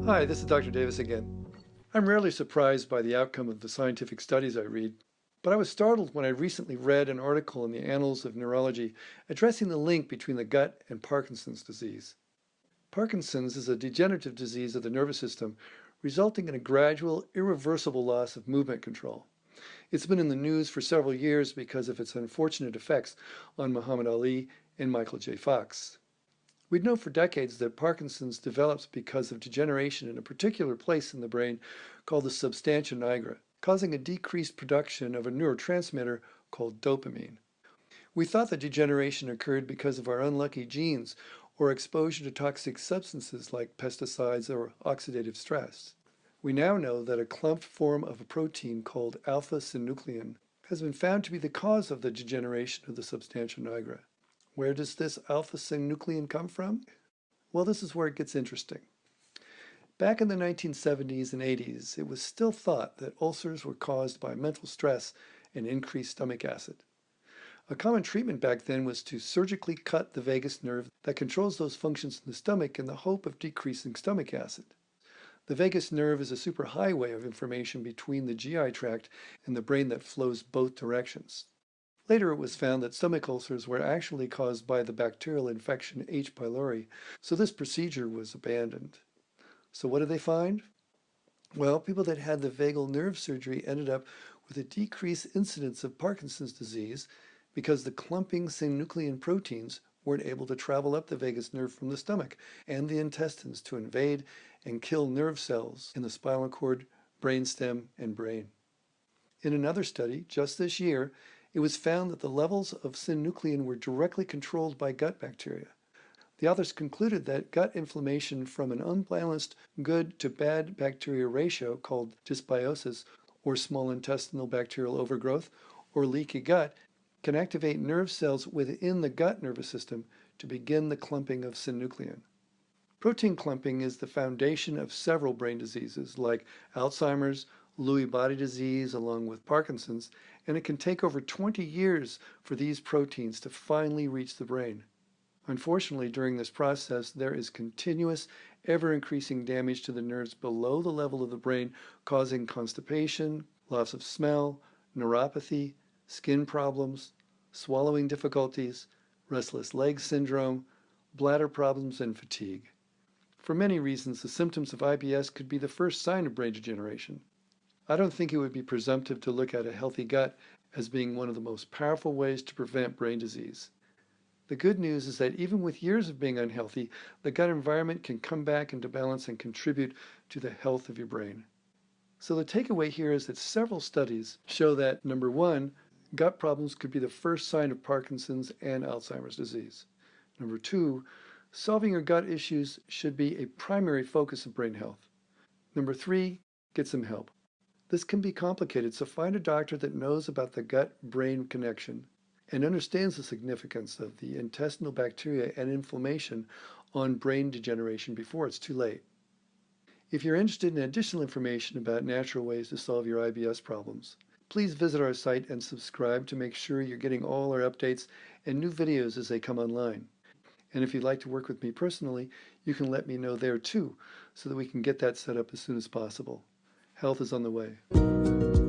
Hi, this is Dr. Davis again. I'm rarely surprised by the outcome of the scientific studies I read, but I was startled when I recently read an article in the Annals of Neurology addressing the link between the gut and Parkinson's disease. Parkinson's is a degenerative disease of the nervous system resulting in a gradual, irreversible loss of movement control. It's been in the news for several years because of its unfortunate effects on Muhammad Ali and Michael J. Fox. We'd known for decades that Parkinson's develops because of degeneration in a particular place in the brain called the substantia nigra, causing a decreased production of a neurotransmitter called dopamine. We thought that degeneration occurred because of our unlucky genes or exposure to toxic substances like pesticides or oxidative stress. We now know that a clumped form of a protein called alpha-synuclein has been found to be the cause of the degeneration of the substantia nigra. Where does this alpha-synuclein come from? Well, this is where it gets interesting. Back in the 1970s and 80s, it was still thought that ulcers were caused by mental stress and increased stomach acid. A common treatment back then was to surgically cut the vagus nerve that controls those functions in the stomach in the hope of decreasing stomach acid. The vagus nerve is a superhighway of information between the GI tract and the brain that flows both directions. Later it was found that stomach ulcers were actually caused by the bacterial infection H. pylori, so this procedure was abandoned. So what did they find? Well, people that had the vagal nerve surgery ended up with a decreased incidence of Parkinson's disease because the clumping synuclein proteins weren't able to travel up the vagus nerve from the stomach and the intestines to invade and kill nerve cells in the spinal cord, brainstem, and brain. In another study, just this year, it was found that the levels of synuclein were directly controlled by gut bacteria. The authors concluded that gut inflammation from an unbalanced good to bad bacteria ratio called dysbiosis, or small intestinal bacterial overgrowth, or leaky gut, can activate nerve cells within the gut nervous system to begin the clumping of synuclein. Protein clumping is the foundation of several brain diseases like Alzheimer's, Lewy body disease, along with Parkinson's, and it can take over 20 years for these proteins to finally reach the brain. Unfortunately, during this process, there is continuous, ever-increasing damage to the nerves below the level of the brain, causing constipation, loss of smell, neuropathy, skin problems, swallowing difficulties, restless leg syndrome, bladder problems, and fatigue. For many reasons, the symptoms of IBS could be the first sign of brain degeneration. I don't think it would be presumptive to look at a healthy gut as being one of the most powerful ways to prevent brain disease. The good news is that even with years of being unhealthy, the gut environment can come back into balance and contribute to the health of your brain. So the takeaway here is that several studies show that, number one, gut problems could be the first sign of Parkinson's and Alzheimer's disease. Number two, solving your gut issues should be a primary focus of brain health. Number three, get some help. This can be complicated, so find a doctor that knows about the gut-brain connection and understands the significance of the intestinal bacteria and inflammation on brain degeneration before it's too late. If you're interested in additional information about natural ways to solve your IBS problems, please visit our site and subscribe to make sure you're getting all our updates and new videos as they come online. And if you'd like to work with me personally, you can let me know there too, so that we can get that set up as soon as possible. Health is on the way.